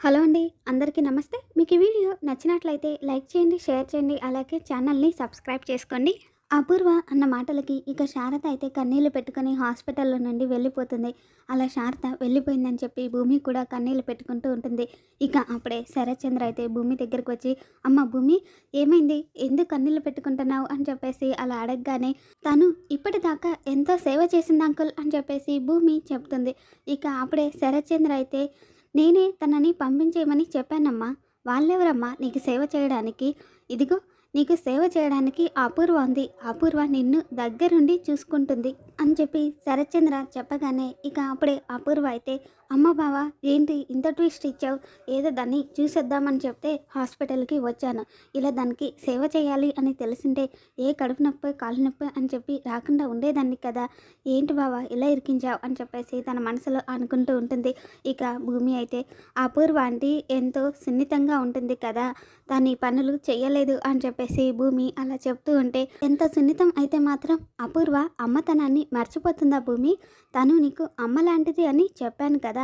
Hello అండి. అందరికీ నమస్తే. మీకు ఈ వీడియో నచ్చినట్లయితే లైక్ చేయండి, షేర్ చేయండి. అలాగే ఛానల్‌ని సబ్స్క్రైబ్ చేసుకోండి. అపూర్వ అన్న మాటలకి ఇక శారద అయితే కన్నీళ్లు పెట్టుకొని హాస్పిటల్‌లో నుండి వెళ్ళిపోతుంది. అలా శారద వెళ్ళిపోయిందని చెప్పి భూమి కూడా కన్నీళ్లు పెట్టుకుంటూ ఉంటుంది. ఇక అప్పుడే శరత్చంద్ర అయితే భూమి దగ్గరికి వచ్చి, "అమ్మ భూమి, ఏమైంది? ఎందుకు కన్నీళ్లు పెట్టుకుంటున్నావు?" అని చెప్పేసి అలా అడగగానే, "తను ఇప్పటిదాకా ఎంతో సేవ చేసింది అంకుల్" అని చెప్పేసి భూమి చెప్తుంది. ఇక అప్పుడే శరత్చంద్ర అయితే, "నేనే తనని పంపించేయమని చెప్పానమ్మా. వాళ్ళెవరమ్మా నీకు సేవ చేయడానికి? ఇదిగో నీకు సేవ చేయడానికి అపూర్వ ఉంది. అపూర్వ నిన్ను దగ్గరుండి చూసుకుంటుంది" అని చెప్పి శరత్చంద్ర చెప్పగానే ఇక అప్పుడే అపూర్వ అయితే, "అమ్మ బావ, ఏంటి ఇంత ట్విస్ట్ ఇచ్చావు? ఏదో దాన్ని చూసేద్దామని చెప్తే హాస్పిటల్కి వచ్చాను. ఇలా దానికి సేవ చేయాలి అని తెలిసింటే ఏ కడుపు నొప్పి కాలు నొప్పి అని చెప్పి రాకుండా ఉండేదాన్ని కదా. ఏంటి బావ ఇలా ఇరికించావు" అని చెప్పేసి తన మనసులో అనుకుంటూ ఉంటుంది. ఇక భూమి అయితే, "అపూర్వ ఆంటీ ఎంతో సున్నితంగా ఉంటుంది కదా, తను ఈ పనులు చెయ్యలేదు" అని చెప్పేసి భూమి అలా చెప్తూ ఉంటే, "ఎంత సున్నితం అయితే మాత్రం అపూర్వ అమ్మతనాన్ని మర్చిపోతుందా భూమి? తను నీకు అమ్మ లాంటిది అని చెప్పాను కదా.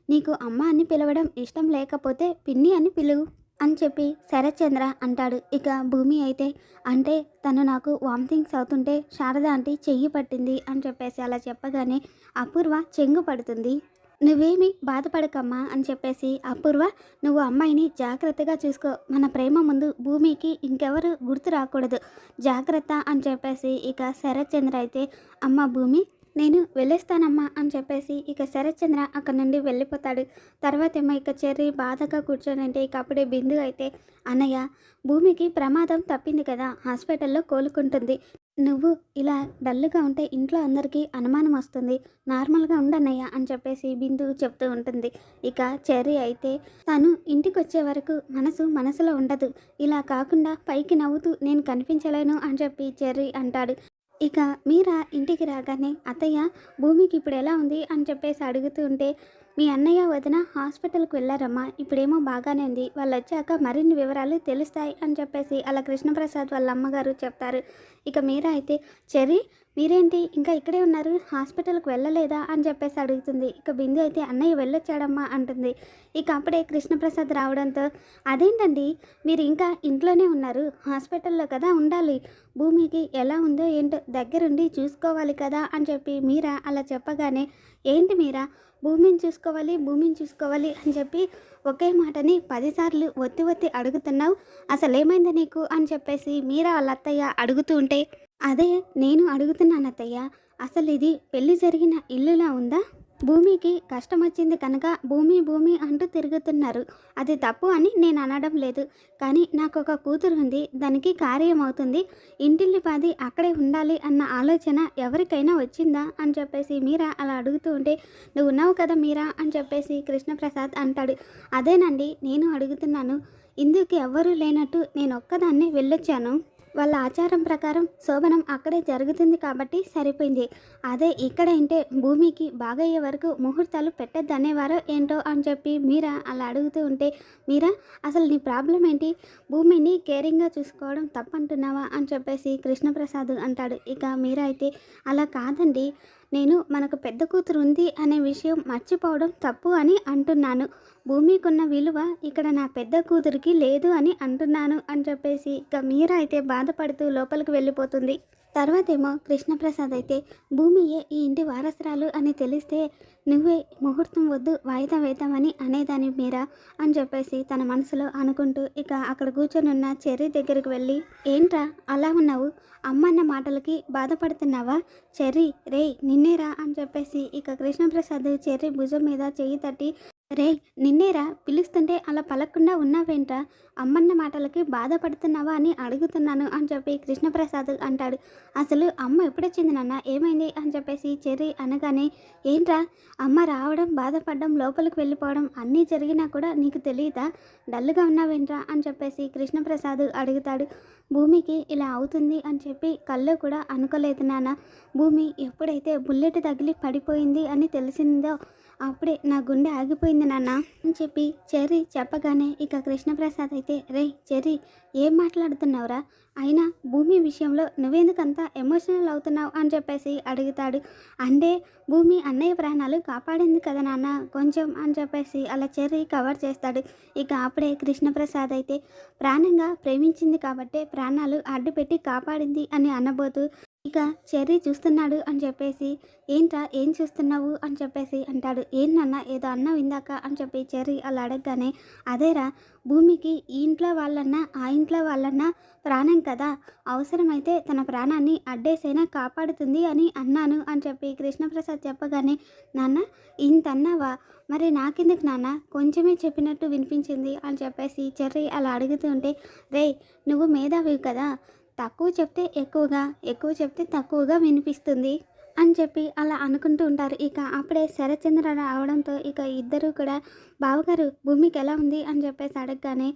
నీకు అమ్మ అని పిలవడం ఇష్టం లేకపోతే పిన్ని అని పిలువు" అని చెప్పి శరత్చంద్ర అంటాడు. ఇక భూమి అయితే, "అంటే తను నాకు వామిటింగ్స్ అవుతుంటే శారద ఆంటీ చెయ్యి పట్టింది" అని చెప్పేసి అలా చెప్పగానే అపూర్వ చెంగు పడుతుంది. "నువ్వేమి బాధపడకమ్మా" అని చెప్పేసి అపూర్వ, "నువ్వు అమ్మాయిని జాగ్రత్తగా చూసుకో. మన ప్రేమ ముందు భూమికి ఇంకెవరు గుర్తు రాకూడదు. జాగ్రత్త" అని చెప్పేసి ఇక శరత్చంద్ర అయితే, "అమ్మ భూమి, నేను వెళ్ళేస్తానమ్మా" అని చెప్పేసి ఇక శరత్చంద్ర అక్కడి నుండి వెళ్ళిపోతాడు. తర్వాతేమో ఇక చెర్రి బాధగా కూర్చొనంటే ఇక అప్పుడే బిందు అయితే, "అన్నయ్య, భూమికి ప్రమాదం తప్పింది కదా, హాస్పిటల్లో కోలుకుంటుంది. నువ్వు ఇలా డల్గా ఉంటే ఇంట్లో అందరికీ అనుమానం వస్తుంది. నార్మల్గా ఉండన్నయ్య" అని చెప్పేసి బిందు చెప్తూ ఉంటుంది. ఇక చెర్రి అయితే, "తను ఇంటికొచ్చే వరకు మనసులో ఉండదు. ఇలా కాకుండా పైకి నవ్వుతూ నేను కనిపించలేను" అని చెప్పి చెర్రి అంటాడు. ఇక మీరా ఇంటికి రాగానే, "అత్తయ్య, భూమికి ఇప్పుడు ఎలా ఉంది" అని చెప్పేసి అడుగుతూ ఉంటే, "మీ అన్నయ్య వదిన హాస్పిటల్కి వెళ్ళారమ్మా. ఇప్పుడేమో బాగానే ఉంది. వాళ్ళు వచ్చాక మరిన్ని వివరాలు తెలుస్తాయి" అని చెప్పేసి అలా కృష్ణప్రసాద్ వాళ్ళ అమ్మగారు చెప్తారు. ఇక మీరా అయితే, "చెర్రి, మీరేంటి ఇంకా ఇక్కడే ఉన్నారు, హాస్పిటల్కి వెళ్ళలేదా" అని చెప్పేసి అడుగుతుంది. ఇక బిందు అయితే, "అన్నయ్య వెళ్ళొచ్చాడమ్మా" అంటుంది. ఇక అప్పుడే కృష్ణప్రసాద్ రావడంతో, "అదేంటండి, మీరు ఇంకా ఇంట్లోనే ఉన్నారు, హాస్పిటల్లో కదా ఉండాలి. భూమికి ఎలా ఉందో ఏంటో దగ్గరుండి చూసుకోవాలి కదా" అని చెప్పి మీరా అలా చెప్పగానే, "ఏంటి మీరా, భూమిని చూసుకోవాలి అని చెప్పి ఒకే మాటని 10 సార్లు ఒత్తి ఒత్తి అడుగుతున్నావు. అసలేమైంది నీకు" అని చెప్పేసి మీరా వాళ్ళ అత్తయ్య అడుగుతూ ఉంటే, "అదే నేను అడుగుతున్నాను అత్తయ్య. అసలు ఇది పెళ్లి జరిగిన ఇల్లులా ఉందా? భూమికి కష్టం వచ్చింది కనుక భూమి భూమి అంటూ తిరుగుతున్నారు. అది తప్పు అని నేను అనడం లేదు. కానీ నాకు ఒక కూతురు ఉంది, దానికి కార్యం అవుతుంది. ఇంటిల్లిపాది అక్కడే ఉండాలి అన్న ఆలోచన ఎవరికైనా వచ్చిందా" అని చెప్పేసి మీరా అలా అడుగుతూ ఉంటే, "నువ్వు ఉన్నావు కదా మీరా" అని చెప్పేసి కృష్ణప్రసాద్ అంటాడు. "అదేనండి నేను అడుగుతున్నాను. ఇందుకు ఎవ్వరూ లేనట్టు నేను ఒక్కదాన్నే వెళ్ళొచ్చాను. వాళ్ళ ఆచారం ప్రకారం శోభనం అక్కడే జరుగుతుంది కాబట్టి సరిపోయింది. అదే ఇక్కడేంటే భూమికి బాగయ్యే వరకు ముహూర్తాలు పెట్టద్దనేవారో ఏంటో" అని చెప్పి మీరా అలా అడుగుతూ ఉంటే, "మీరా, అసలు నీ ప్రాబ్లం ఏంటి? భూమిని కేరింగ్గా చూసుకోవడం తప్పంటున్నావా" అని చెప్పేసి కృష్ణప్రసాద్ అంటాడు. ఇక మీరా అయితే, "అలా కాదండి, నేను మనకు పెద్ద కూతురు ఉంది అనే విషయం మర్చిపోవడం తప్పు అని అంటున్నాను. భూమికున్న విలువ ఇక్కడ నా పెద్ద కూతురికి లేదు అని అంటున్నాను" అని చెప్పేసి ఇక మీరా అయితే బాధపడుతూ లోపలికి వెళ్ళిపోతుంది. తర్వాతేమో కృష్ణప్రసాద్ అయితే, "భూమియే ఈ ఇంటి వారసురాలు అని తెలిస్తే నువ్వే ముహూర్తం వద్దు వాయిదా వేద్దామని అనేదాని మీరా" అని చెప్పేసి తన మనసులో అనుకుంటూ ఇక అక్కడ కూర్చొనున్న చెర్రి దగ్గరికి వెళ్ళి, "ఏంట్రా అలా ఉన్నావు? అమ్మన్న మాటలకి బాధపడుతున్నావా? చెర్రి, రేయ్ నిన్నేరా" అని చెప్పేసి ఇక కృష్ణప్రసాద్ చెర్రి భుజం మీద చెయ్యి తట్టి, "రేయ్ నిన్నేరా, పిలుస్తుంటే అలా పలక్కుండా ఉన్నావేంట్రా? అమ్మన్న మాటలకి బాధపడుతున్నావా అని అడుగుతున్నాను" అని చెప్పి కృష్ణప్రసాద్ అంటాడు. "అసలు అమ్మ ఎప్పుడొచ్చింది నాన్న, ఏమైంది" అని చెప్పేసి చెర్రి అనగానే, "ఏంట్రా, అమ్మ రావడం, బాధపడడం, లోపలికి వెళ్ళిపోవడం అన్నీ జరిగినా కూడా నీకు తెలియదా? డల్గా ఉన్నావేంట్రా" అని చెప్పేసి కృష్ణప్రసాద్ అడుగుతాడు. "భూమికి ఇలా అవుతుంది అని చెప్పి కల్లో కూడా అనుకోలేదు నాన్న. భూమి ఎప్పుడైతే బుల్లెట్ తగిలి పడిపోయింది అని తెలిసిందో అప్పుడే నా గుండె ఆగిపోయింది నాన్న అని చెప్పి చెర్రీ చెప్పగానే ఇక కృష్ణప్రసాద్ అయితే, రే చెర్రీ, ఏం మాట్లాడుతున్నావురా? అయినా భూమి విషయంలో నువ్వెందుకంత ఎమోషనల్ అవుతున్నావు అని చెప్పేసి అడుగుతాడు. అంటే భూమి అన్నయ్య ప్రాణాలు కాపాడింది కదా నాన్న కొంచెం అని చెప్పేసి అలా చెర్రీ కవర్ చేస్తాడు. ఇక అప్పుడే కృష్ణప్రసాద్ అయితే, ప్రాణంగా ప్రేమించింది కాబట్టే ప్రాణాలు అడ్డుపెట్టి కాపాడింది అని అనబోతూ ఇక చెర్రీ చూస్తున్నాడు అని చెప్పేసి, ఏంట్రా ఏం చూస్తున్నావు అని చెప్పేసి అంటాడు. ఏంటన్నా ఏదో అన్నావు ఇందాక అని చెప్పి చెర్రీ అలా అడగగానే, అదేరా, భూమికి ఈ ఇంట్లో వాళ్ళన్నా ఆ ఇంట్లో వాళ్ళన్నా ప్రాణం కదా, అవసరమైతే తన ప్రాణాన్ని అడ్డేసైనా కాపాడుతుంది అని అన్నాను అని చెప్పి కృష్ణప్రసాద్ చెప్పగానే, నాన్న ఇంత అన్నావా, మరి నాకెందుకు నాన్న కొంచెమే చెప్పినట్టు వినిపించింది అని చెప్పేసి చెర్రీ అలా అడుగుతుంటే, రే నువ్వు మేధావివి కదా, తక్కువ చెప్తే ఎక్కువగా, ఎక్కువ చెప్తే తక్కువగా వినిపిస్తుంది అని చెప్పి అలా అనుకుంటూ ఉంటారు. ఇక అప్పుడే శరత్చంద్ర రావడంతో ఇక ఇద్దరు కూడా, బావగారు భూమికి ఎలా ఉంది అని చెప్పేసి అడగగానే,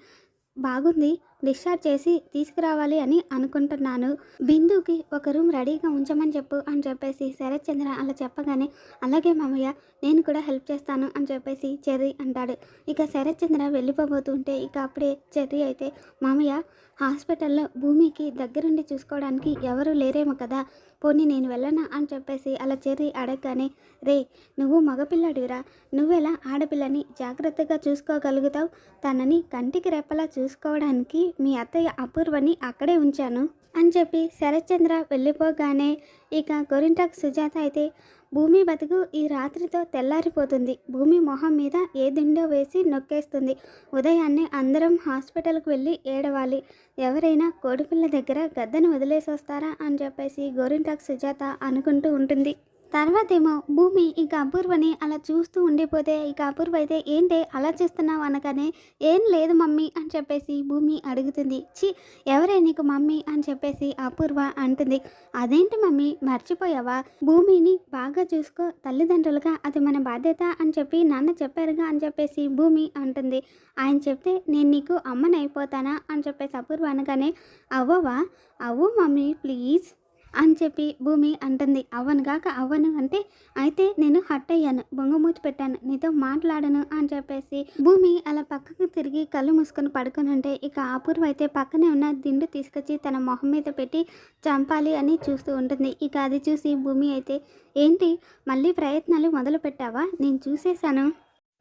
బాగుంది, డిశ్చార్జ్ చేసి తీసుకురావాలి అని అనుకుంటున్నాను, బిందుకి ఒక రూమ్ రెడీగా ఉంచమని చెప్పు అని చెప్పేసి శరత్చంద్ర అలా చెప్పగానే, అలాగే మామయ్య, నేను కూడా హెల్ప్ చేస్తాను అని చెప్పేసి చెర్రీ అంటాడు. ఇక శరత్చంద్ర వెళ్ళిపోబోతుంటే ఇక అప్పుడే చెర్రీ అయితే, మామయ్య హాస్పిటల్లో భూమికి దగ్గరుండి చూసుకోవడానికి ఎవరు లేరేమో కదా, పోనీ నేను వెళ్ళనా అని చెప్పేసి అలా చెర్రీ అడగగానే, రే నువ్వు మగపిల్లాడివిరా, నువ్వెలా ఆడపిల్లని జాగ్రత్తగా చూసుకోగలుగుతావు, తనని కంటికి రెప్పలా చూసుకోవడానికి మీ అత్తయ్య అపూర్వని అక్కడే ఉంచాను అని చెప్పి శరత్చంద్ర వెళ్ళిపోగానే ఇక గోరింటాకు సుజాత అయితే, భూమి బతుకు ఈ రాత్రితో తెల్లారిపోతుంది, భూమి మొహం మీద ఏ దిండో వేసి నొక్కేస్తుంది, ఉదయాన్నే అందరం హాస్పిటల్కి వెళ్ళి ఏడవాలి, ఎవరైనా కోడిపిల్ల దగ్గర గద్దను వదిలేసి వస్తారా అని చెప్పేసి గోరింటాకు సుజాత అనుకుంటూ ఉంటుంది. తర్వాతేమో భూమి ఇక అపూర్వని అలా చూస్తూ ఉండిపోతే ఇక అపూర్వ అయితే, ఏంటి అలా చూస్తున్నావు అనగానే, ఏం లేదు మమ్మీ అని చెప్పేసి భూమి అడుగుతుంది. చి, ఎవరే నీకు మమ్మీ అని చెప్పేసి అపూర్వ అంటుంది. అదేంటి మమ్మీ మర్చిపోయావా, భూమిని బాగా చూసుకో, తల్లిదండ్రులుగా అది మన బాధ్యత అని చెప్పి నాన్న చెప్పారుగా అని చెప్పేసి భూమి అంటుంది. ఆయన చెప్తే నేను నీకు అమ్మని అయిపోతానా అని చెప్పేసి అపూర్వ అనగానే, అవ్వవా, అవ్వు మమ్మీ ప్లీజ్ అని చెప్పి భూమి అంటుంది. అవ్వనుగాక అవ్వను అంటే, అయితే నేను హట్ అయ్యాను, బొంగమూతి పెట్టాను, నీతో మాట్లాడను అని చెప్పేసి భూమి అలా పక్కకు తిరిగి కళ్ళు మూసుకొని పడుకొని ఉంటే ఇక అపూర్వ అయితే పక్కనే ఉన్న దిండు తీసుకొచ్చి తన మొహం మీద పెట్టి చంపాలి అని చూస్తూ ఉంటుంది. ఇక అది చూసి భూమి అయితే, ఏంటి మళ్ళీ ప్రయత్నాలు మొదలు పెట్టావా, నేను చూసేశాను,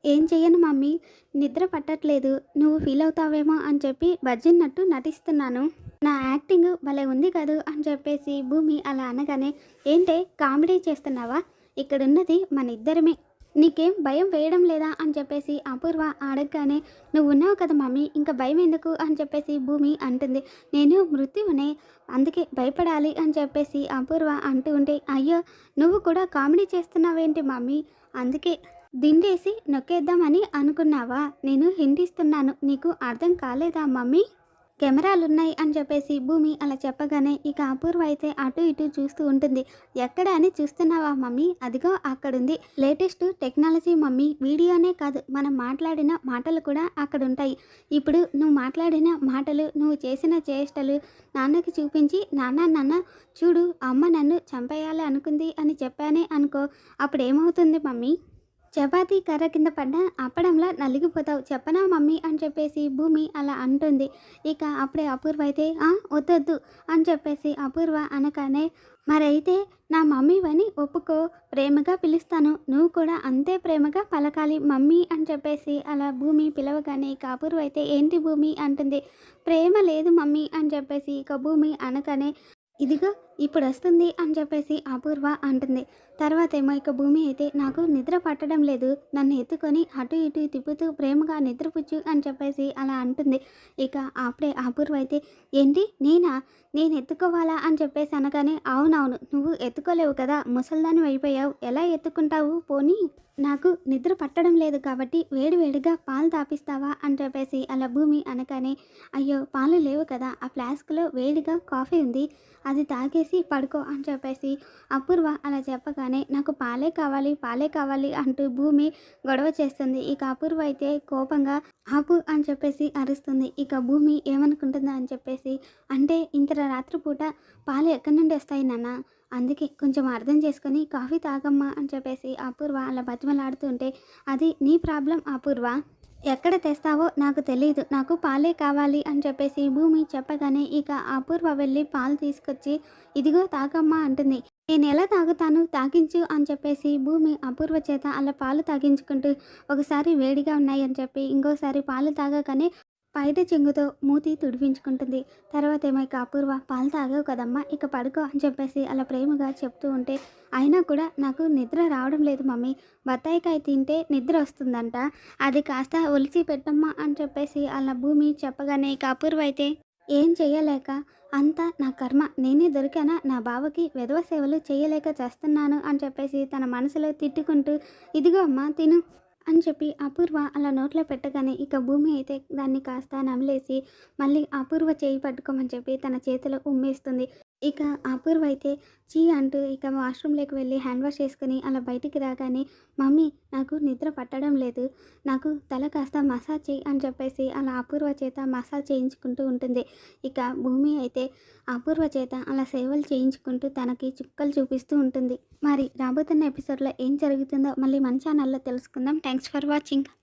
ఏం చెయ్యను మమ్మీ, నిద్ర పట్టట్లేదు, నువ్వు ఫీల్ అవుతావేమో అని చెప్పి బజ్జిన్నట్టు నటిస్తున్నాను, నా యాక్టింగ్ భలే ఉంది కదూ అని చెప్పేసి భూమి అలా అనగానే, ఏంటే కామెడీ చేస్తున్నావా, ఇక్కడున్నది మన ఇద్దరమే, నీకేం భయం వేయడం లేదా అని చెప్పేసి అపూర్వ అడగగానే, నువ్వు ఉన్నావు కదా మమ్మీ, ఇంకా భయం ఎందుకు అని చెప్పేసి భూమి అంటుంది. నేను మృత్యువునే, అందుకే భయపడాలి అని చెప్పేసి అపూర్వ అంటూ ఉంటే, అయ్యో నువ్వు కూడా కామెడీ చేస్తున్నావేంటి మమ్మీ, అందుకే దిండేసి నొక్కేద్దామని అనుకున్నావా, నేను హింటిస్తున్నాను, నీకు అర్థం కాలేదా మమ్మీ, కెమెరాలున్నాయి అని చెప్పేసి భూమి అలా చెప్పగానే ఇక అపూర్వ అయితే అటు ఇటు చూస్తూ ఉంటుంది. ఎక్కడ అని చూస్తున్నావా మమ్మీ, అదిగో అక్కడుంది, లేటెస్ట్ టెక్నాలజీ మమ్మీ, వీడియోనే కాదు మనం మాట్లాడిన మాటలు కూడా అక్కడ ఉంటాయి, ఇప్పుడు నువ్వు మాట్లాడిన మాటలు, నువ్వు చేసిన చేష్టలు నాన్నకి చూపించి, నాన్న చూడు అమ్మ నన్ను చంపేయాలి అనుకుంది అని చెప్పానే అనుకో, అప్పుడు ఏమవుతుంది మమ్మీ, చపాతీ కర్ర కింద పడ్డ అప్పడంలా నలిగిపోతావు, చెప్పనా మమ్మీ అని చెప్పేసి భూమి అలా అంటుంది. ఇక అప్పుడే అపూర్వ అయితే, వద్దొద్దు అని చెప్పేసి అపూర్వ అనగానే, మరైతే నా మమ్మీవని ఒప్పుకో, ప్రేమగా పిలుస్తాను, నువ్వు కూడా అంతే ప్రేమగా పలకాలి మమ్మీ అని చెప్పేసి అలా భూమి పిలవగానే ఇక అపూర్వ అయితే, ఏంటి భూమి అంటుంది. ప్రేమ లేదు మమ్మీ అని చెప్పేసి ఇక భూమి అనగానే, ఇదిగో ఇప్పుడు వస్తుంది అని చెప్పేసి అపూర్వ అంటుంది. తర్వాత ఏమో ఇక భూమి అయితే, నాకు నిద్ర పట్టడం లేదు, నన్ను ఎత్తుకొని అటు ఇటు తిప్పుతూ ప్రేమగా నిద్రపుచ్చు అని చెప్పేసి అలా అంటుంది. ఇక అప్పుడే అపూర్వ అయితే, ఏంటి నేను ఎత్తుకోవాలా అని చెప్పేసి అనగానే, అవునవును నువ్వు ఎత్తుకోలేవు కదా, ముసల్దాని అయిపోయావు, ఎలా ఎత్తుకుంటావు, పోనీ నాకు నిద్ర పట్టడం లేదు కాబట్టి వేడివేడిగా పాలు తాపిస్తావా అని చెప్పేసి అలా భూమి అనగానే, అయ్యో పాలు లేవు కదా, ఆ ఫ్లాస్క్లో వేడిగా కాఫీ ఉంది, అది తాగేసి పడుకో అని చెప్పేసి అపూర్వ అలా చెప్పగానే, నాకు పాలే కావాలి అంటూ భూమి గొడవ చేస్తుంది. ఇక అపూర్వ అయితే కోపంగా ఆపు అని చెప్పేసి అరుస్తుంది. ఇక భూమి ఏమనుకుంటుందా అని చెప్పేసి, అంటే ఇంత రాత్రిపూట పాలు ఎక్కడి నుండి వస్తాయి నాన్న, అందుకే కొంచెం అర్థం చేసుకొని కాఫీ తాగమ్మా అని చెప్పేసి అపూర్వ అలా బతిమలాడుతుంటే, అది నీ ప్రాబ్లం అపూర్వ. ఎక్కడ తెస్తావో నాకు తెలీదు. నాకు పాలే కావాలి అని చెప్పేసి భూమి చెప్పగానే ఇక అపూర్వ వెళ్ళి పాలు తీసుకొచ్చి, ఇదిగో తాగమ్మా అంటుంది. నేనెలా తాగుతాను? తాగించు అని చెప్పేసి భూమి అపూర్వ చేత అలా పాలు తాగించుకుంటూ, ఒకసారి వేడిగా ఉన్నాయి అని చెప్పి, ఇంకోసారి పాలు తాగగానే పైట చెంగుతో మూతి తుడిపించుకుంటుంది. తర్వాతేమో ఇక అపూర్వ పాలు తాగావు కదమ్మా! ఇక పడుకో అని చెప్పేసి అలా ప్రేమగా చెప్తూ ఉంటే, అయినా కూడా నాకు నిద్ర రావడం లేదు మమ్మీ. బత్తాయికాయ తింటే నిద్ర వస్తుందంట. అది కాస్త ఒలిచి పెట్టమ్మా అని చెప్పేసి అలా భూమి చెప్పగానే ఇక అపూర్వ అయితే ఏం చెయ్యలేక, అంతా నా కర్మ. నేనే దొరికానా నా బావకి వెధవ సేవలు చేయలేక చస్తున్నాను అని చెప్పేసి తన మనసులో తిట్టుకుంటూ, ఇదిగో అమ్మా తిను అని చెప్పి అపూర్వ అలా నోట్లో పెట్టగానే ఇక భూమి అయితే దాన్ని కాస్త నమిలేసి మళ్ళీ అపూర్వ చేయి పట్టుకోమని చెప్పి తన చేతిలో ఉమ్మేస్తుంది. ఇక అపూర్వ అయితే చీ అంటూ ఇక వాష్రూమ్లోకి వెళ్ళి హ్యాండ్ వాష్ చేసుకుని అలా బయటికి రాగానే, మమ్మీ నాకు నిద్ర పట్టడం లేదు, నాకు తల కాస్త మసాజ్ చేయి అని చెప్పేసి అలా అపూర్వ చేత మసాజ్ చేయించుకుంటూ ఉంటుంది. ఇక భూమి అయితే అపూర్వ చేత అలా సేవలు చేయించుకుంటూ తనకి చుక్కలు చూపిస్తూ ఉంటుంది. మరి రాబోతున్న ఎపిసోడ్లో ఏం జరుగుతుందో మళ్ళీ మన ఛానల్లో తెలుసుకుందాం. Thanks for watching.